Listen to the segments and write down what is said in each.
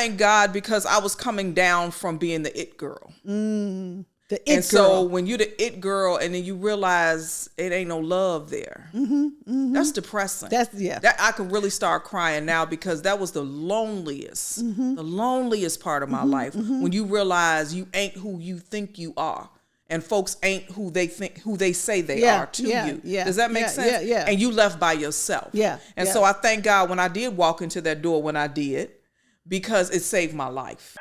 thank God because I was coming down from being the it girl. The it and girl. So when you're the it girl and then you realize it ain't no love there, that's depressing. That I could really start crying now because that was the loneliest part of my life. When you realize you ain't who you think you are. And folks ain't who they say they are to you. Does that make sense? Yeah. And you left by yourself. And so I thank God when I did walk into that door when I did, because it saved my life.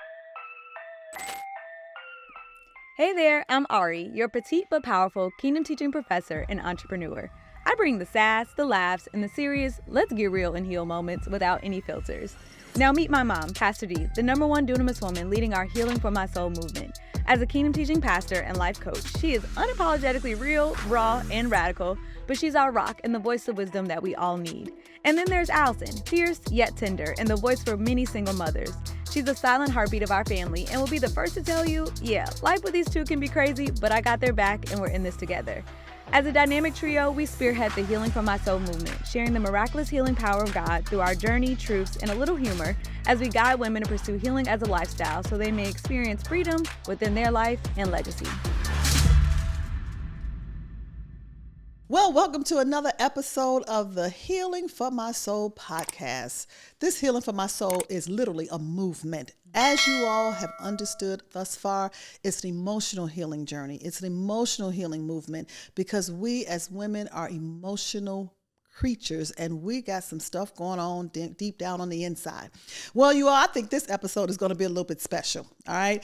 Hey there, I'm Ari, your petite but powerful Kingdom Teaching professor and entrepreneur. I bring the sass, the laughs, and the serious let's get real and heal moments without any filters. Now meet my mom, Pastor Dee, the #1 dunamis woman leading our Healing for My Soul movement. As a Kingdom Teaching pastor and life coach, she is unapologetically real, raw, and radical, but she's our rock and the voice of wisdom that we all need. And then there's Allison, fierce yet tender, and the voice for many single mothers. She's the silent heartbeat of our family and will be the first to tell you, yeah, life with these two can be crazy, but I got their back and we're in this together. As a dynamic trio, we spearhead the Healing for My Soul movement, sharing the miraculous healing power of God through our journey, truths, and a little humor as we guide women to pursue healing as a lifestyle so they may experience freedom within their life and legacy. Well, welcome to another episode of the Healing for My Soul podcast. This Healing for My Soul is literally a movement. As you all have understood thus far, it's an emotional healing journey. It's an emotional healing movement because we as women are emotional creatures and we got some stuff going on deep down on the inside. Well, you all, I think this episode is going to be a little bit special, all right?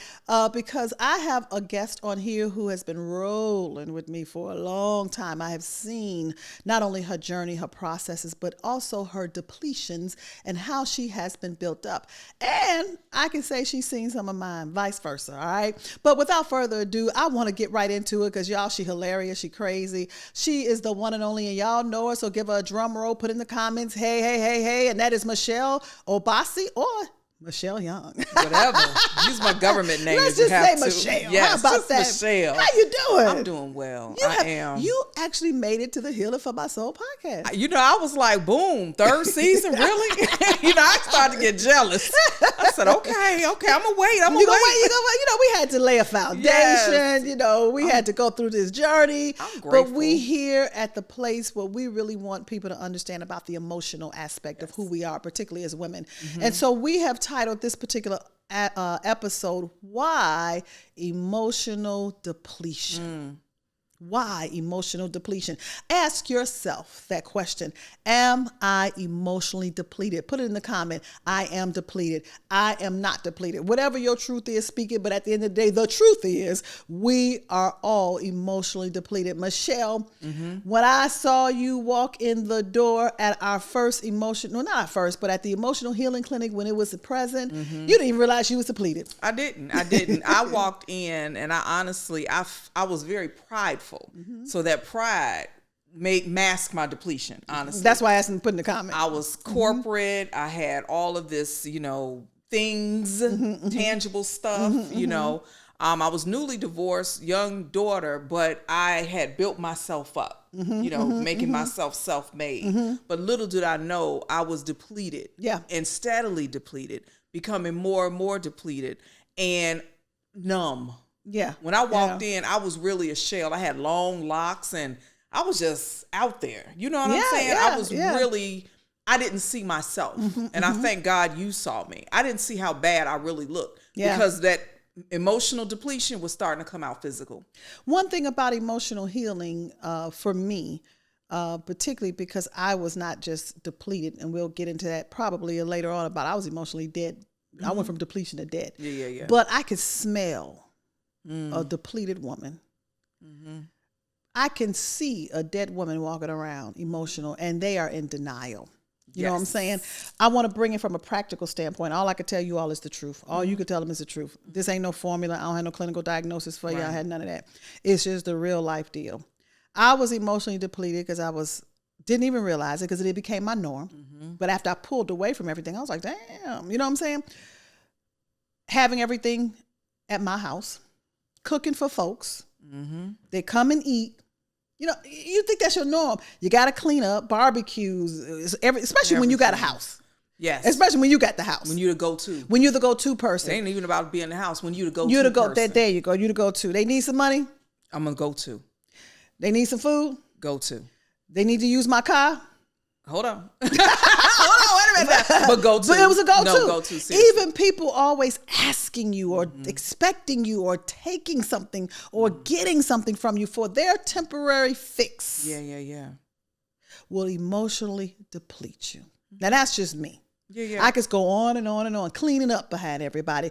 Because I have a guest on here who has been rolling with me for a long time. I have seen not only her journey, her processes, but also her depletions and how she has been built up. And I can say she's seen some of mine, vice versa, all right? But without further ado, I want to get right into it because y'all, she hilarious, she crazy. She is the one and only, and y'all know her, so give her a drum roll, put in the comments, hey, and that is Michelle Obasi or Michelle Young. Whatever. Use my government name. Let's just say Michelle. Yes, how about that? Michelle. How you doing? I'm doing well. I am. You actually made it to the Healing for My Soul podcast. You know, I was like, boom, 3rd season, really? I started to get jealous. I said, okay, I'm gonna wait. You gonna wait. We had to lay a foundation. Yes. We had to go through this journey. I'm grateful. But we here at the place where we really want people to understand about the emotional aspect of who we are, particularly as women. Mm-hmm. And so we have titled this particular episode, Why Emotional Depletion? Why emotional depletion? Ask yourself that question. Am I emotionally depleted? Put it in the comment. I am depleted. I am not depleted. Whatever your truth is, speak it. But at the end of the day, the truth is we are all emotionally depleted. Michelle, when I saw you walk in the door at our first not our first, but at the emotional healing clinic when it was present, you didn't even realize you was depleted. I didn't. I walked in and I honestly, I was very prideful. So that pride mask my depletion, honestly. That's why I asked him to put in the comment. I was corporate. I had all of this, things, tangible stuff, I was newly divorced, young daughter, but I had built myself up, making myself self-made. But little did I know I was depleted and steadily depleted, becoming more and more depleted and numb. Yeah. When I walked in, I was really a shell. I had long locks and I was just out there. You know what I'm saying? I was really, I didn't see myself. And I thank God you saw me. I didn't see how bad I really looked because that emotional depletion was starting to come out physical. One thing about emotional healing for me, particularly because I was not just depleted, and we'll get into that probably later on about I was emotionally dead. I went from depletion to dead. Yeah. But I could smell a depleted woman. I can see a dead woman walking around emotional and they are in denial. You know what I'm saying? I want to bring it from a practical standpoint. All I can tell you all is the truth. All you can tell them is the truth. This ain't no formula. I don't have no clinical diagnosis for you. I had none of that. It's just the real life deal. I was emotionally depleted because didn't even realize it because it became my norm. But after I pulled away from everything, I was like, damn, you know what I'm saying? Having everything at my house, cooking for folks. They come and eat. You think that's your norm. You got to clean up, barbecues, especially when you got a house. Yes. Especially when you got the house. When you're the go-to. When you're the go-to person. It ain't even about being in the house. When you're the go-to You're the person. there you go. You're the go-to. They need some money. I'm a go-to. They need some food. Go-to. They need to use my car. Hold on. Hold on, wait a minute. But go-to. But it was a go-to. No, go-to, seriously. Even people always asking you or expecting you or taking something or getting something from you for their temporary fix. Yeah. Will emotionally deplete you. Now that's just me. Yeah. I could go on and on and on, cleaning up behind everybody,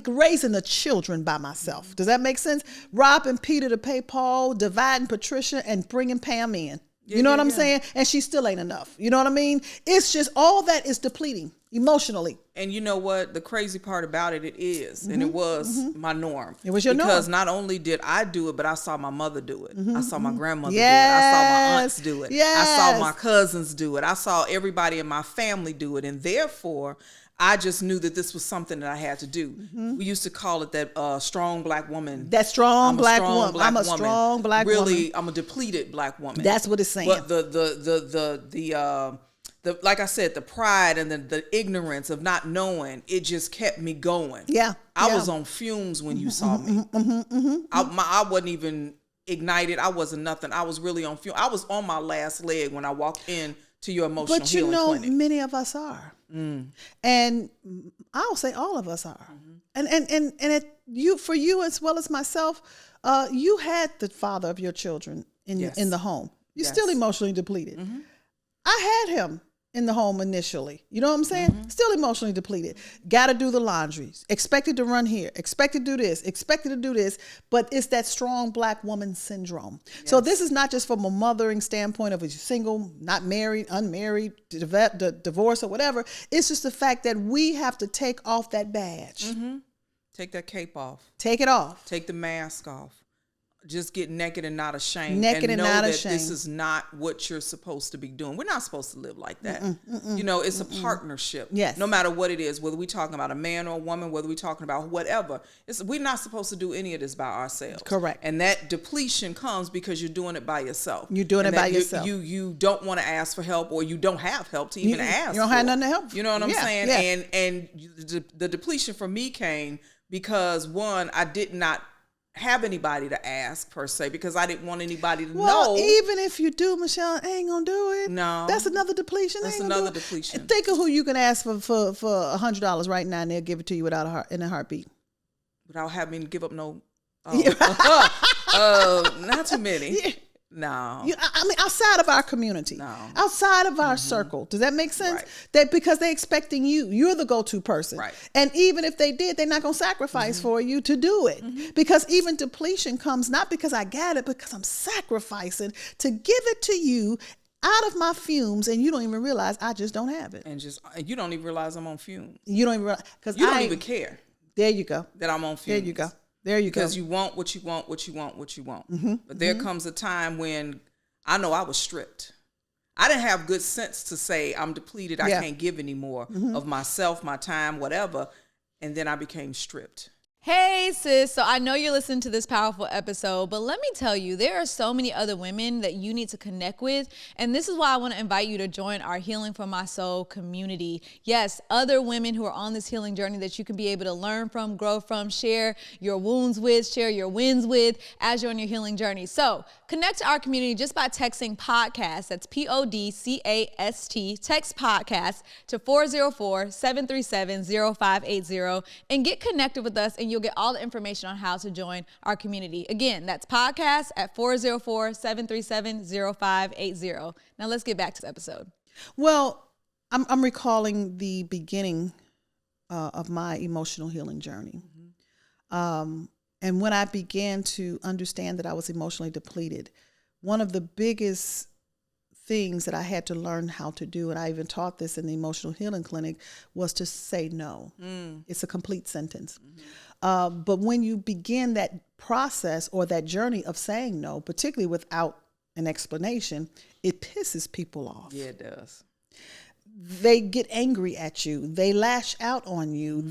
raising the children by myself. Does that make sense? Robbing Peter to pay Paul, dividing Patricia, and bringing Pam in. You know what I'm saying? And she still ain't enough. You know what I mean? It's just all that is depleting emotionally. And you know what? The crazy part about it is, and it was my norm. It was your norm. Because not only did I do it, but I saw my mother do it. I saw my grandmother do it. I saw my aunts do it. I saw my cousins do it. I saw everybody in my family do it. And therefore, I just knew that this was something that I had to do. We used to call it that strong black woman. That strong black woman. I'm a strong black woman. Really, I'm a depleted black woman. That's what it's saying. But the like I said, the pride and the ignorance of not knowing, it just kept me going. Yeah. I was on fumes when you saw me. I wasn't even ignited. I wasn't nothing. I was really on fumes. I was on my last leg when I walked in to your emotional healing clinic. But you know, many of us are. And I'll say all of us are. And for you as well as myself, you had the father of your children in the home. You're still emotionally depleted. I had him in the home initially. You know what I'm saying? Still emotionally depleted. Got to do the laundry. Expected to run here. Expected to do this. Expected to do this. But it's that strong black woman syndrome. Yes. So this is not just from a mothering standpoint of a single, not married, unmarried, divorce or whatever. It's just the fact that we have to take off that badge. Take that cape off. Take it off. Take the mask off. Just get naked and not ashamed. Naked and know not that ashamed. This is not what you're supposed to be doing. We're not supposed to live like that. You know, it's a partnership. Yes. No matter what it is, whether we're talking about a man or a woman, whether we're talking about whatever, we're not supposed to do any of this by ourselves. Correct. And that depletion comes because you're doing it by yourself. You're doing it by yourself. You don't want to ask for help, or you don't have help to even ask. You don't have nothing to help. You know what I'm saying? Yeah. And the depletion for me came because, one, I did not have anybody to ask per se, because I didn't want anybody to know. Well, even if you do, Michelle, I ain't gonna do it. No, that's another depletion. That's another depletion. Think of who you can ask for $100 right now, and they'll give it to you in a heartbeat, without having to give up no. Not too many. Yeah. No. I mean, outside of our community, outside of our circle. Does that make sense? Right. That because they're expecting you're the go-to person. Right. And even if they did, they're not going to sacrifice for you to do it. Because even depletion comes not because I got it, but because I'm sacrificing to give it to you out of my fumes, and you don't even realize I just don't have it. And you don't even realize I'm on fumes. You don't even realize. Because you don't even care. There you go. That I'm on fumes. There you go. There you go. Because you want what you want, what you want, what you want. But there comes a time when I know I was stripped. I didn't have good sense to say I'm depleted. I can't give any more of myself, my time, whatever. And then I became stripped. Hey sis, so I know you're listening to this powerful episode, but let me tell you, there are so many other women that you need to connect with, and this is why I want to invite you to join our Healing for My Soul community. Yes, other women who are on this healing journey that you can be able to learn from, grow from, share your wounds with, share your wins with as you're on your healing journey. So connect to our community just by texting podcast, that's PODCAST, text podcast to 404-737-0580, and get connected with us, and you'll get all the information on how to join our community. Again, that's podcast at 404-737-0580. Now let's get back to the episode. Well, I'm recalling the beginning of my emotional healing journey. And when I began to understand that I was emotionally depleted, one of the biggest things that I had to learn how to do, and I even taught this in the emotional healing clinic, was to say no. It's a complete sentence. But when you begin that process or that journey of saying no, particularly without an explanation, it pisses people off. Yeah, it does. They get angry at you. They lash out on you.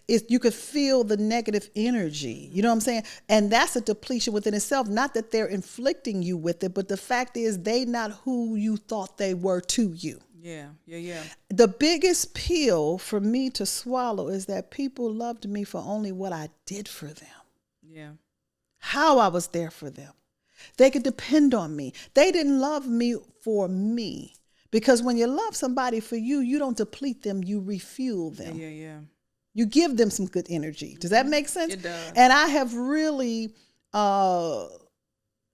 You could feel the negative energy. You know what I'm saying? And that's a depletion within itself. Not that they're inflicting you with it, but the fact is they not who you thought they were to you. Yeah. Yeah. The biggest pill for me to swallow is that people loved me for only what I did for them. Yeah. How I was there for them. They could depend on me. They didn't love me for me. Because when you love somebody for you, you don't deplete them, you refuel them. Yeah. You give them some good energy. Does that make sense? It does. And I have really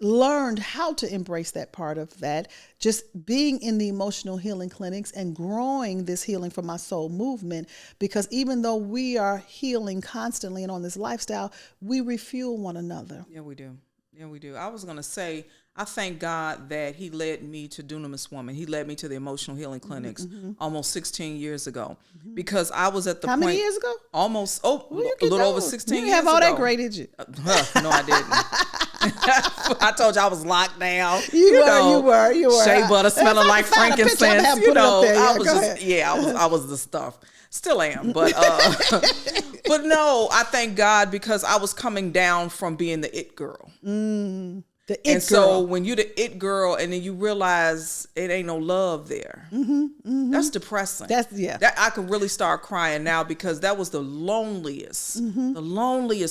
learned how to embrace that part of that, just being in the emotional healing clinics and growing this Healing for My Soul movement, because even though we are healing constantly and on this lifestyle, we refuel one another. Yeah, we do. Yeah, we do. I was going to say, I thank God that he led me to Dunamis Woman. He led me to the emotional healing clinics almost 16 years ago, because I was at the How point. many years ago? Almost, a little over 16 years ago. You didn't have all that great, did you? No, I didn't. I told you I was locked down. You were. Shea butter smelling like frankincense. You know, I was just, I was the stuff. Still am, but but no, I thank God, because I was coming down from being the it girl. The it and girl. So when you're the it girl and then you realize it ain't no love there, that's depressing. That I can really start crying now, because that was the loneliest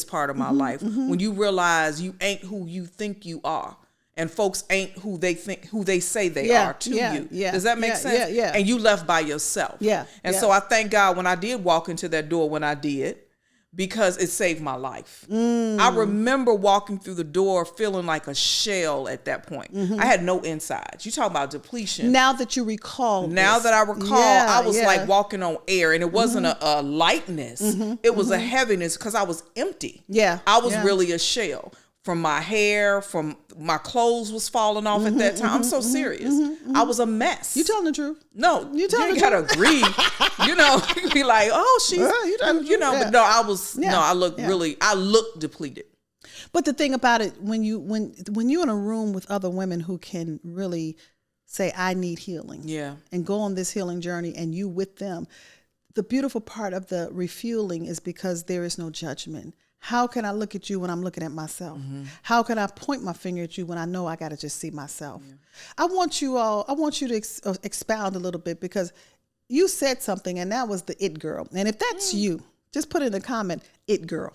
part of my life. When you realize you ain't who you think you are, and folks ain't who they say they are to you. Yeah, does that make sense? Yeah. And you left by yourself. So I thank God when I did walk into that door when I did, because it saved my life. I remember walking through the door feeling like a shell at that point. I had no insides. You talk about depletion. Now that you recall. That I recall, I was like walking on air, and it wasn't a lightness. It was a heaviness, because I was empty. Yeah. I was really a shell. From my hair, from my clothes was falling off at that time. I'm so serious. I was a mess. You telling the truth? No, you gotta agree. You know, you can be like, oh, she's, but no, I was, I looked depleted. But the thing about it, when you're in a room with other women who can really say, I need healing. Yeah. And go on this healing journey, and you with them, the beautiful part of the refueling is because there is no judgment. How can I look at you when I'm looking at myself? How can I point my finger at you when I know I got to just see myself? Yeah. I want you to expound a little bit, because you said something, and that was the it girl. And if that's you, just put in a comment, it girl.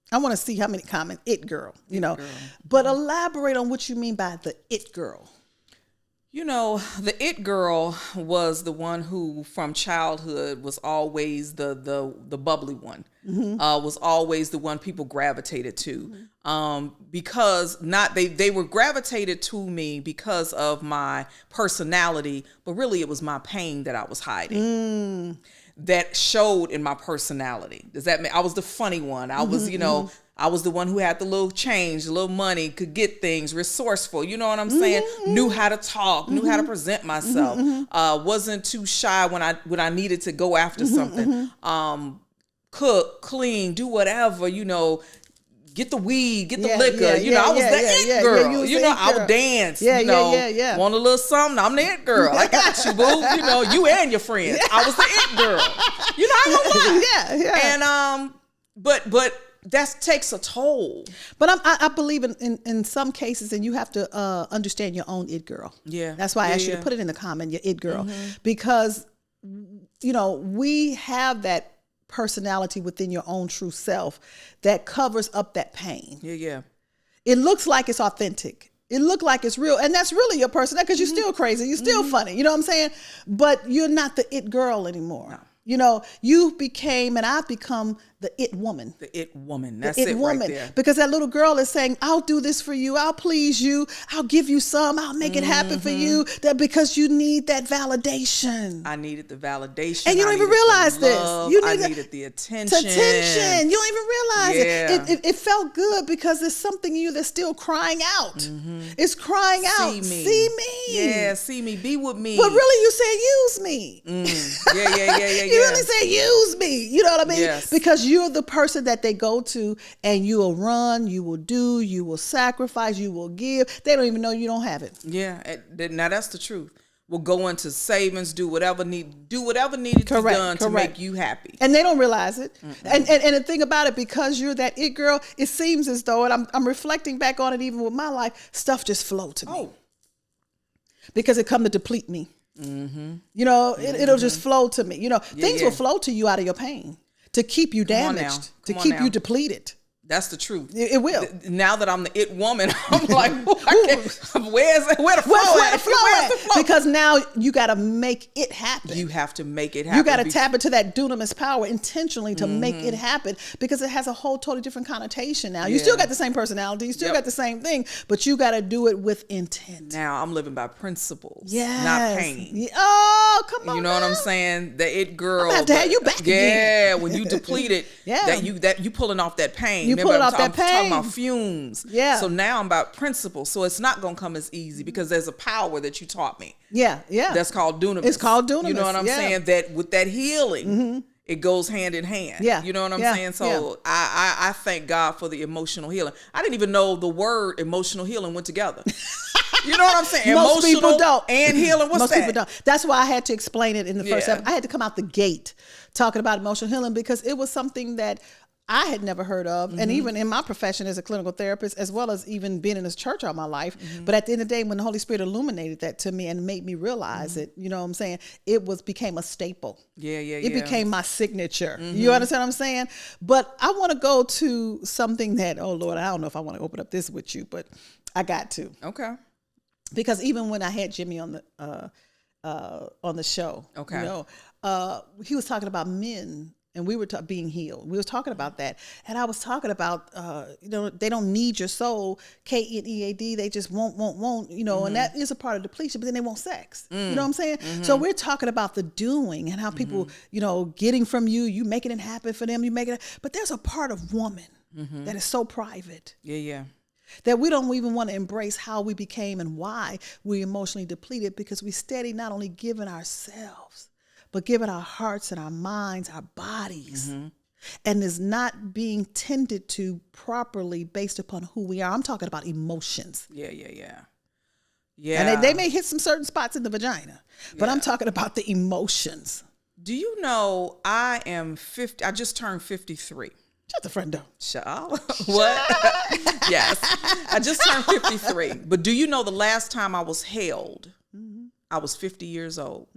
I want to see how many comments, it girl, girl. But elaborate on what you mean by the it girl. You know, the it girl was the one who, from childhood, was always the bubbly one. Was always the one people gravitated to, because they were gravitated to me because of my personality, but really it was my pain that I was hiding. That showed in my personality. Does that mean I was the funny one? I was, I was the one who had the little change, the little money, could get things, resourceful. You know what I'm saying? Knew how to talk, knew how to present myself. Wasn't too shy when I needed to go after something. Cook, clean, do whatever, get the weed, get the liquor. I was the it girl. I would dance. Want a little something? I'm the it girl. I got you, boo. You and your friends. I was the it girl. I ain't gonna lie. And but that takes a toll. But I believe in some cases, and you have to understand your own it girl. Yeah, that's why I asked you to put it in the comment, your it girl, because we have that personality within your own true self that covers up that pain. Yeah. It looks like it's authentic. It looks like it's real. And that's really your personality, because you're still crazy. You're still funny. You know what I'm saying? But you're not the it girl anymore. No. You became, and I've become, the it woman. The it woman. That's it right there. Because that little girl is saying, I'll do this for you. I'll please you. I'll give you some. I'll make it happen for you. That because you need that validation. I needed the validation. And you don't even realize this. I needed the attention. You don't even realize it. It felt good, because there's something in you that's still crying out. It's crying out. See me. Yeah, see me. Be with me. But really, you said use me. Yeah. You really said use me. You know what I mean? Yes. Because you're the person that they go to, and you will run, you will do, you will sacrifice, you will give. They don't even know you don't have it. Yeah. Now that's the truth. We'll go into savings, do whatever needed to be done to make you happy. And they don't realize it. And the thing about it, because you're that it girl, it seems as though, and I'm reflecting back on it even with my life, stuff just flow to me. Because it come to deplete me. You know, it'll just flow to me. You know, things will flow to you out of your pain to keep you damaged, to keep you depleted. That's the truth. It will. Now that I'm the it woman, I'm like, where the flow at? Because now you got to make it happen. You have to make it happen. You got to tap into that dunamis power intentionally to make it happen, because it has a whole totally different connotation now. You still got the same personality. You still got the same thing, but you got to do it with intent. Now I'm living by principles, yes. not pain. Oh, come on. You know what I'm saying? The it girl. I'm have to have you back again. When you depleted, that you pulling off that pain. You pulling off that pain. I'm talking about fumes. Yeah. So now I'm about principles. So it's not going to come as easy, because there's a power that you taught me. Yeah. That's called dunamis. It's called dunamis. You know what I'm saying? That with that healing, it goes hand in hand. Yeah. You know what I'm saying? So I thank God for the emotional healing. I didn't even know the word emotional healing went together. You know what I'm saying? Most people don't. And healing. What's Most that? people don't. That's why I had to explain it in the first episode. I had to come out the gate talking about emotional healing, because it was something that I had never heard of. And even in my profession as a clinical therapist, as well as even being in this church all my life. But at the end of the day, when the Holy Spirit illuminated that to me and made me realize it, you know what I'm saying? It became a staple. It became my signature. You understand what I'm saying? But I want to go to something that, oh Lord, I don't know if I want to open up this with you, but I got to. Okay. Because even when I had Jimmy on the show, you know, he was talking about men. And we were being healed. We was talking about that. And I was talking about, you know, they don't need your soul, KNEAD. They just won't, you know, and that is a part of depletion, but then they want sex. You know what I'm saying? So we're talking about the doing and how people, you know, getting from you making it happen for them, you make it. But there's a part of woman that is so private. That we don't even want to embrace how we became and why we're emotionally depleted, because we steady not only giving ourselves, but giving our hearts and our minds, our bodies, and is not being tended to properly based upon who we are. I'm talking about emotions. Yeah. And they may hit some certain spots in the vagina, but I'm talking about the emotions. Do you know I am 50? I just turned 53. Shut the front door. Shut up. What? Yes. I just turned 53. But do you know the last time I was held, I was 50 years old.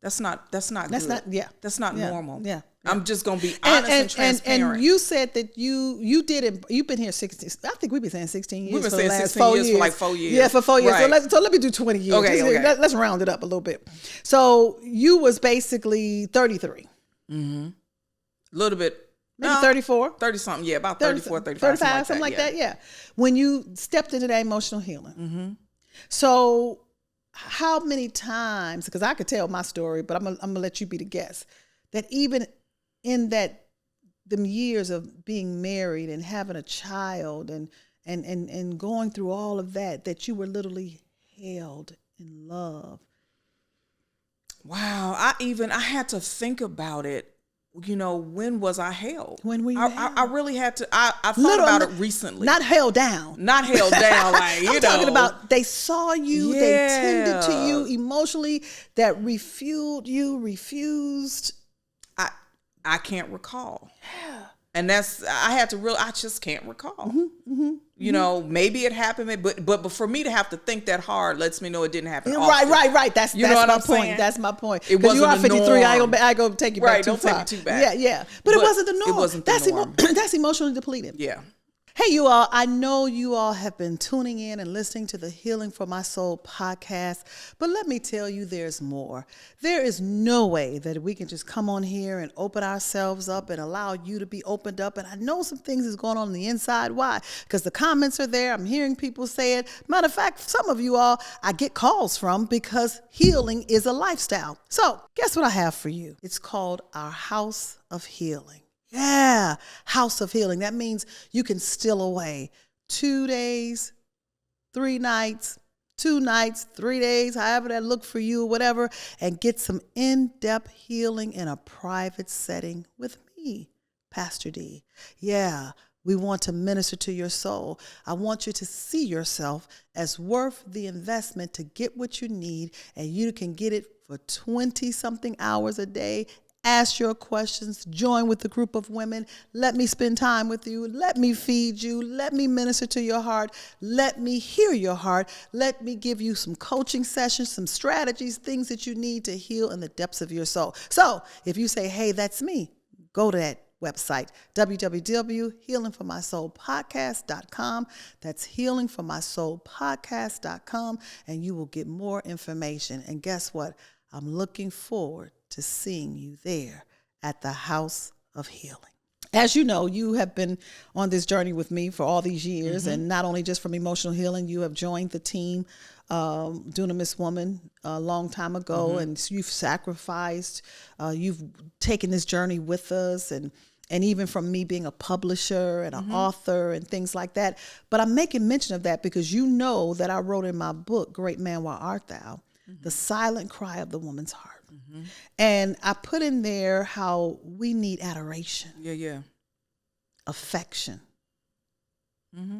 That's not good. That's not normal. Yeah. I'm just going to be honest and transparent. And you said that you did it. You've been here 16. I think we've been saying 16 years. We've been for saying the last 16 4 years for like 4 years. Yeah, for 4 years. Right. So let me do 20 years. Okay. Let's round it up a little bit. So you was basically 33. A little bit. Maybe 34. 30 something. Yeah, about 34, 35. 35, something like that. Yeah. When you stepped into that emotional healing. So how many times, because I could tell my story, but I'm gonna let you be the guest, that even in them years of being married and having a child and going through all of that you were literally held in love. Wow. I had to think about it. You know, when was I held? When were you held? I really had to. I thought about it recently. Not held down. Not held down. Like, you know. I'm talking about they saw you, they tended to you emotionally, that refueled you, refused. I can't recall. Yeah. And I just can't recall. You know, maybe it happened, but for me to have to think that hard lets me know it didn't happen often. Right. That's my point. Saying? That's my point. Because you are 53. I go take you back too don't far. take me too back. Yeah. But it wasn't the norm. It wasn't the norm. That's emotionally depleted. Yeah. Hey, you all, I know you all have been tuning in and listening to the Healing for My Soul podcast, but let me tell you, there's more. There is no way that we can just come on here and open ourselves up and allow you to be opened up. And I know some things is going on the inside. Why? Because the comments are there. I'm hearing people say it. Matter of fact, some of you all I get calls from, because healing is a lifestyle. So guess what I have for you? It's called Our House of Healing. Yeah, House of Healing. That means you can steal away 2 days, 3 nights, 2 nights, 3 days, however that look for you, whatever, and get some in-depth healing in a private setting with me, Pastor Dee. Yeah, we want to minister to your soul. I want you to see yourself as worth the investment to get what you need, and you can get it for 20-something hours a day, Ask your questions. Join with the group of women. Let me spend time with you. Let me feed you. Let me minister to your heart. Let me hear your heart. Let me give you some coaching sessions, some strategies, things that you need to heal in the depths of your soul. So if you say, hey, that's me, go to that website, www.healingformysoulpodcast.com. That's healingformysoulpodcast.com, and you will get more information. And guess what? I'm looking forward to seeing you there at the House of Healing. As you know, you have been on this journey with me for all these years, and not only just from emotional healing, you have joined the team, Dunamis Woman, a long time ago, and you've sacrificed, you've taken this journey with us, and even from me being a publisher and an author and things like that. But I'm making mention of that because you know that I wrote in my book, Great Man, Why Art Thou? The silent cry of the woman's heart. And I put in there how we need adoration. Yeah. Affection.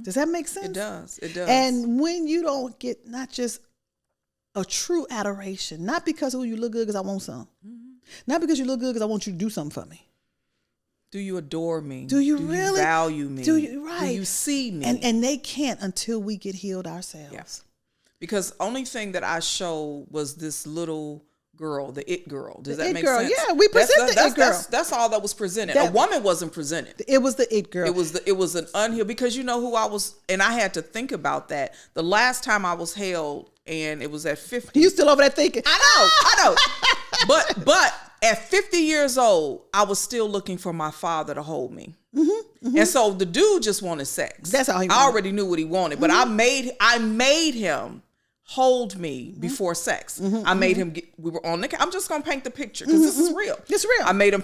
Does that make sense? It does. It does. And when you don't get not just a true adoration, not because, oh, you look good because I want some. Not because you look good because I want you to do something for me. Do you adore me? Do you really? You value me? Do you, right. Do you see me? And they can't until we get healed ourselves. Yes. Because only thing that I showed was this little girl, the it girl. Does that make sense? Yeah, we presented the it girl. That's all that was presented. A woman wasn't presented. It was the it girl. It was an unhealed, because you know who I was, and I had to think about that. The last time I was held, and it was at 50. You still over there thinking? I know. But at 50 years old, I was still looking for my father to hold me. And so the dude just wanted sex. That's all he wanted. I already knew what he wanted, but I made him hold me before sex. I made him we were on the I'm just going to paint the picture because this is real. It's real. I made him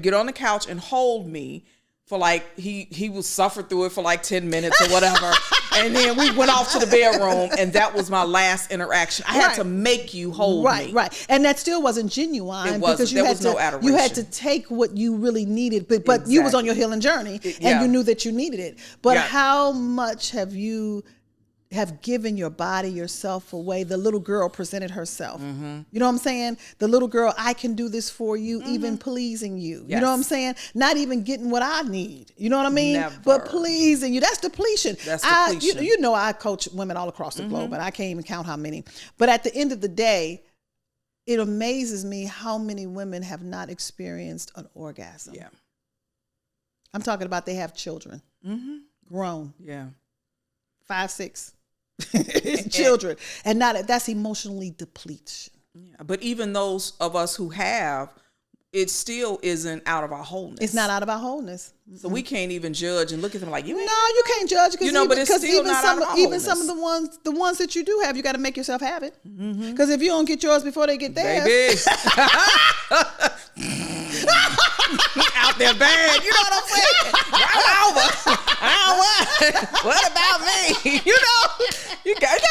get on the couch and hold me for like, he was suffered through it for like 10 minutes or whatever. And then we went off to the bedroom, and that was my last interaction. I had to make you hold me. Right. And that still wasn't genuine. It wasn't. Because there was no adoration. You had to take what you really needed, but Exactly. you was on your healing journey, and you knew that you needed it. But how much have you given your body, yourself away? The little girl presented herself. You know what I'm saying? The little girl, I can do this for you, even pleasing you. Yes. You know what I'm saying? Not even getting what I need. You know what I mean? Never. But pleasing you. That's depletion. That's depletion. You know, I coach women all across the globe, and I can't even count how many. But at the end of the day, it amazes me how many women have not experienced an orgasm. Yeah. I'm talking about they have children, grown, Yeah. 5, 6. Children, and not that's emotionally depletion. Yeah. But even those of us who have, it still isn't out of our wholeness. It's not out of our wholeness. So we can't even judge and look at them like, you ain't. No, you can't judge because but it's still not out of our even wholeness. some of the ones that you do have, you got to make yourself have it. Because if you don't get yours before they get theirs, Baby. Out there bad, you know what I'm saying? Right over. I don't want. What about me? You gotta go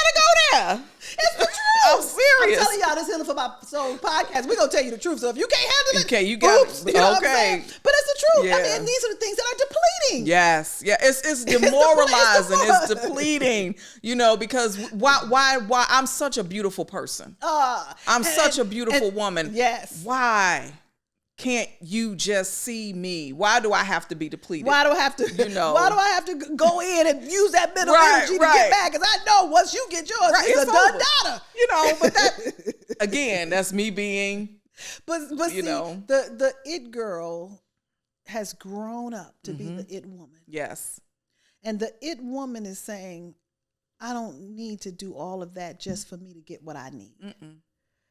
there. it's the truth. I'm serious. I'm telling y'all, this Healing for My Soul podcast, we're gonna tell you the truth. So if you can't handle it, Okay, you got oops, it. you know what I'm Okay. saying? But it's the truth. Yeah. I mean, these are the things that are depleting. Yes, yeah, it's demoralizing. It's depleting. Because why I'm such a beautiful person. I'm such a beautiful woman. Yes. Why can't you just see me? Why do I have to be depleted? Why do I have to? Why do I have to go in and use that mental energy to get back? Because I know once you get yours, it's a done data. But that again, that's me being. But see, the it girl has grown up to be the it woman. Yes. And the it woman is saying, I don't need to do all of that just for me to get what I need.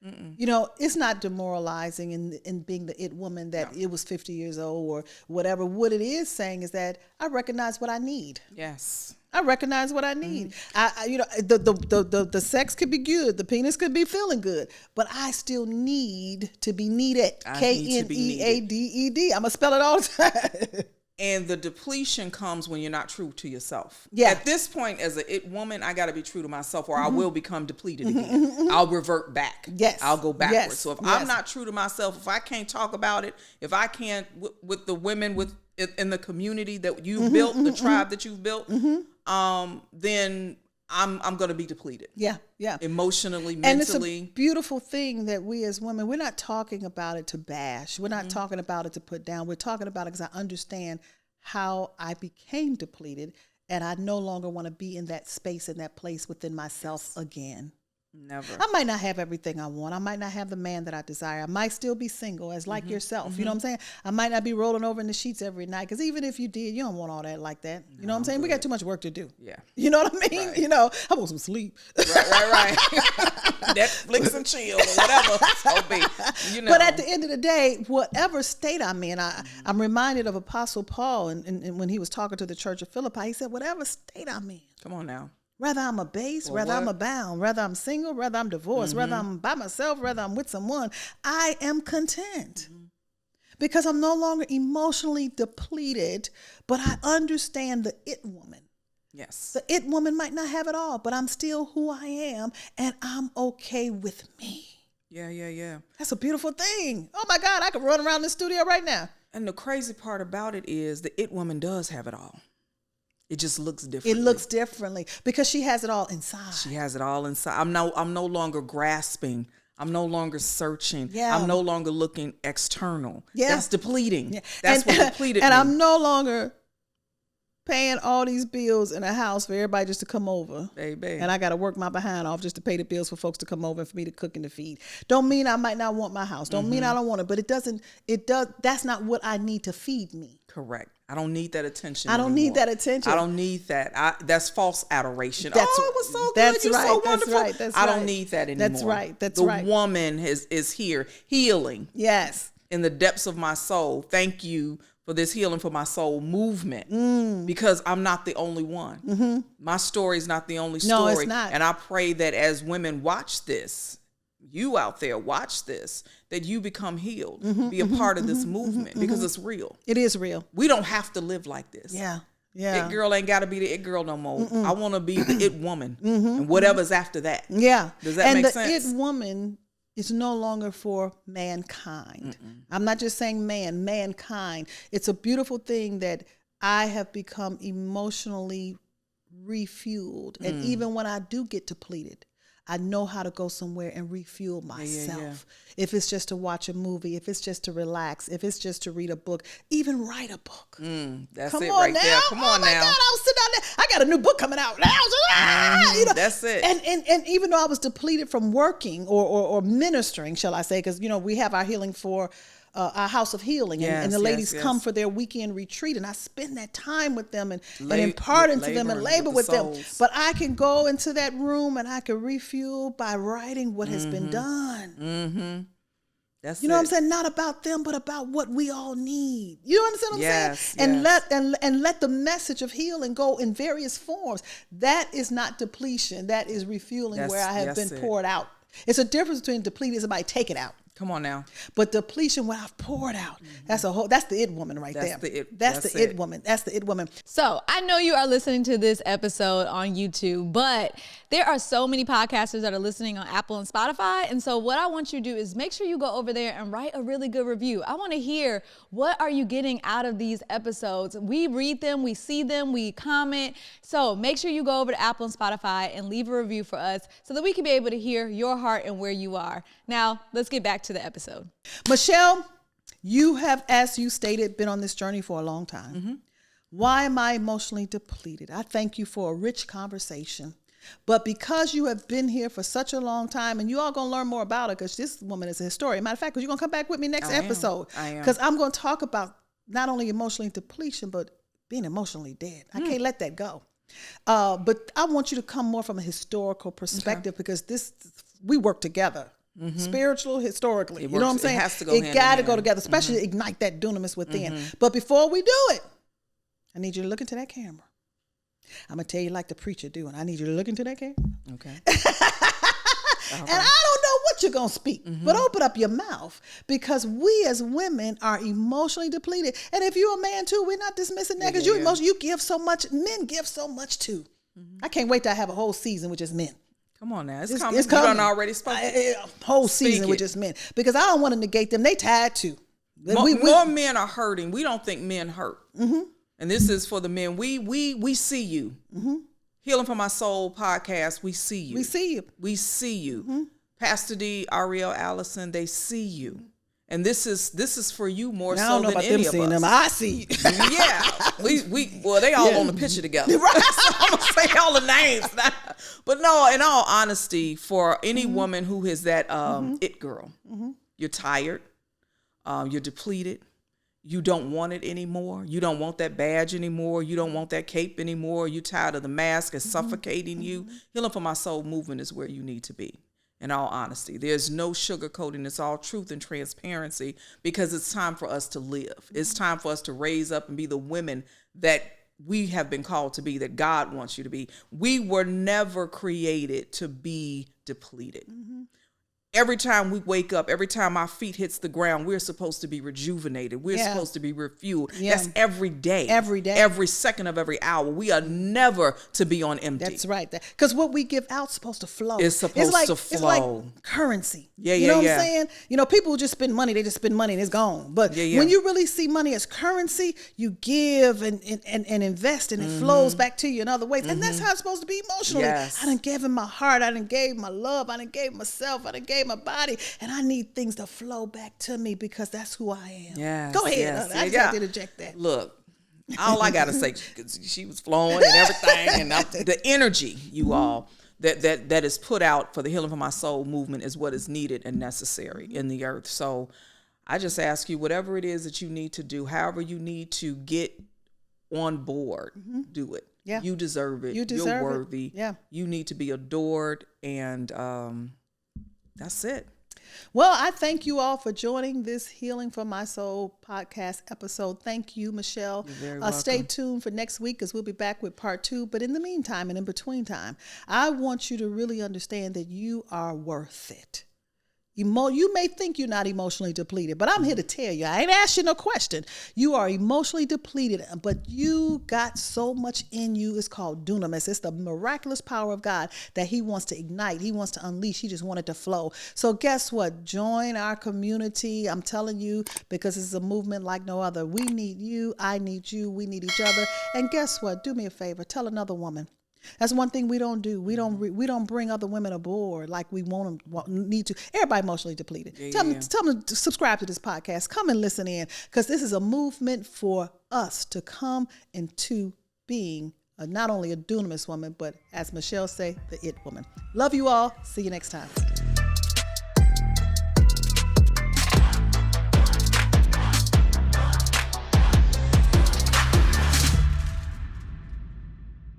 It's not demoralizing in being the it woman that it was 50 years old or whatever. What it is saying is that I recognize what I need. Yes. I recognize what I need. The sex could be good. The penis could be feeling good, but I still need to be needed. K-N-E-A-D-E-D. I'm going to spell it all the time. And the depletion comes when you're not true to yourself. Yeah. At this point, as a it woman, I got to be true to myself, or I will become depleted again. I'll revert back. Yes. I'll go backwards. Yes. So if I'm not true to myself, if I can't talk about it, if I can't with the women in the community that you've built, the tribe that you've built, then I'm going to be depleted. Yeah. Emotionally, And it's mentally. a beautiful thing that we as women, we're not talking about it to bash. We're not talking about it to put down. We're talking about it because I understand how I became depleted, and I no longer want to be in that space, in that place within myself again. Never. I might not have everything I want. I might not have the man that I desire. I might still be single, as like yourself. You know what I'm saying? I might not be rolling over in the sheets every night, because even if you did, you don't want all that like that. You know what I'm saying? We got too much work to do. Yeah. You know what I mean? Right. You know, I want some sleep. Right. Netflix and chill or whatever. So be, you know. But at the end of the day, whatever state I'm in, I'm reminded of Apostle Paul, and when he was talking to the church of Philippi, he said, whatever state I'm in. Come on now. Whether I'm abased, whether I'm abound, whether I'm single, whether I'm divorced, whether I'm by myself, whether I'm with someone, I am content. Because I'm no longer emotionally depleted, but I understand the it woman. Yes. The it woman might not have it all, but I'm still who I am, and I'm okay with me. Yeah. That's a beautiful thing. Oh my God, I could run around the studio right now. And the crazy part about it is the it woman does have it all. It just looks different. It looks differently because she has it all inside. She has it all inside. I'm no longer grasping. I'm no longer searching. Yeah. I'm no longer looking external. Yeah. That's depleting. Yeah. That's what depleted and me. I'm no longer paying all these bills in a house for everybody just to come over. Baby. And I got to work my behind off just to pay the bills for folks to come over and for me to cook and to feed. Don't mean I might not want my house. Don't mean I don't want it, but it does. That's not what I need to feed me. Correct. I don't need that attention. I don't need that attention. I don't need that. That's false adoration. That's, it was so good. That's You're right. so That's wonderful. right. That's I right. don't need that anymore. That's right. That's the right. The woman is here healing. Yes. In the depths of my soul. Thank you for this healing for my soul movement. Because I'm not the only one. My story is not the only story. No, it's not. And I pray that as women watch this, you out there watch this, that you become healed, be a part of this movement because it's real. It is real. We don't have to live like this. Yeah. It girl ain't got to be the it girl no more. I want to be the it woman and whatever's after that. Yeah. Does that make sense? And the it woman is no longer for mankind. I'm not just saying mankind. It's a beautiful thing that I have become emotionally refueled. And even when I do get depleted, I know how to go somewhere and refuel myself. Yeah. If it's just to watch a movie, if it's just to relax, if it's just to read a book, even write a book. That's Come it on right now. there. Come on oh my now. God, I was sitting down there. I got a new book coming out. You know, That's it. And even though I was depleted from working or ministering, shall I say, because, you know, we have our healing for our house of healing, and the ladies come for their weekend retreat, and I spend that time with them and impart into them and labor with them. But I can go into that room and I can refuel by writing what has been done. That's you know what I'm saying? Not about them, but about what we all need. You understand what I'm saying? And let the message of healing go in various forms. That is not depletion. That is refueling where I have been poured out. It's a difference between depleting and somebody take it out. Come on now. But depletion where I've poured out. That's the it woman right there. That's the it woman. That's the it woman. So I know you are listening to this episode on YouTube, but there are so many podcasters that are listening on Apple and Spotify. And so what I want you to do is make sure you go over there and write a really good review. I want to hear, what are you getting out of these episodes? We read them, we see them, we comment. So make sure you go over to Apple and Spotify and leave a review for us so that we can be able to hear your heart and where you are. Now, let's get back to the episode. Michelle, you have, as you stated, been on this journey for a long time. Why am I emotionally depleted? I thank you for a rich conversation. But because you have been here for such a long time, and you all going to learn more about it, because this woman is a historian. Matter of fact, because you're going to come back with me next episode. I am. Because I'm going to talk about not only emotionally depletion, but being emotionally dead. I can't let that go. But I want you to come more from a historical perspective, because we work together. Spiritual, historically. You know what I'm saying? It has to go It got to go together, especially ignite that dunamis within. But before we do it, I need you to look into that camera. I'm going to tell you like the preacher do, and I need you to look into that camera. Okay. And I don't know what you're going to speak, but open up your mouth, because we as women are emotionally depleted. And if you're a man too, we're not dismissing that, because you give so much. Men give so much too. I can't wait till I have a whole season with just men. Come on now. It's coming. It's coming. You done already spoken. A whole season with just men, because I don't want to negate them. They tired too. More men are hurting. We don't think men hurt. And this is for the men. We see you. Healing for My Soul podcast, we see you. We see you. We see you. Pastor D, Ariel Allison, they see you. And this is for you more Now, so I don't know than about any them of seeing us. them. I see you. Yeah. Well, they all on the picture together. Right. So I'm gonna say all the names. But no, in all honesty, for any woman who is that it girl, you're tired, you're depleted, you don't want it anymore, you don't want that badge anymore, you don't want that cape anymore, you're tired of the mask, it's suffocating you. Healing for My Soul movement is where you need to be. In all honesty, there's no sugarcoating. It's all truth and transparency, because it's time for us to live. It's time for us to raise up and be the women that we have been called to be, that God wants you to be. We were never created to be depleted. Every time we wake up, every time our feet hits the ground, we're supposed to be rejuvenated. We're supposed to be refueled. Yeah. That's every day. Every day. Every second of every hour. We are never to be on empty. That's right. Because what we give out's supposed to flow. It's supposed to flow. It's like currency. Yeah, you know what yeah. I'm saying? You know, people just spend money. They just spend money and it's gone. But when you really see money as currency, you give and invest, and it flows back to you in other ways. And that's how it's supposed to be emotionally. Yes. I done gave him my heart. I done gave my love. I done gave myself. I done gave my body. And I need things to flow back to me, because that's who I am. Yes, Go ahead. yes, I just got to interject that. Look, all I got to say, because she was flowing and everything, and the energy, you all, that is put out for the Healing for My Soul movement is what is needed and necessary in the earth. So I just ask you, whatever it is that you need to do, however you need to get on board, do it. Yeah. You deserve it. You deserve You're it. worthy. Yeah. You need to be adored, and that's it. Well, I thank you all for joining this Healing for My Soul podcast episode. Thank you, Michelle. You're very welcome. Stay tuned for next week, because we'll be back with part 2. But in the meantime and in between time, I want you to really understand that you are worth it. You may think you're not emotionally depleted, but I'm here to tell you, I ain't asked you no question. You are emotionally depleted, but you got so much in you. It's called dunamis. It's the miraculous power of God that he wants to ignite. He wants to unleash. He just wanted to flow. So guess what? Join our community. I'm telling you, because it's a movement like no other. We need you. I need you. We need each other. And guess what? Do me a favor. Tell another woman. That's one thing we don't do. We don't bring other women aboard like we need to. Everybody emotionally depleted. Tell them to subscribe to this podcast. Come and listen in, because this is a movement for us to come into being not only a dunamis woman, but as Michelle say, the it woman. Love you all. See you next time.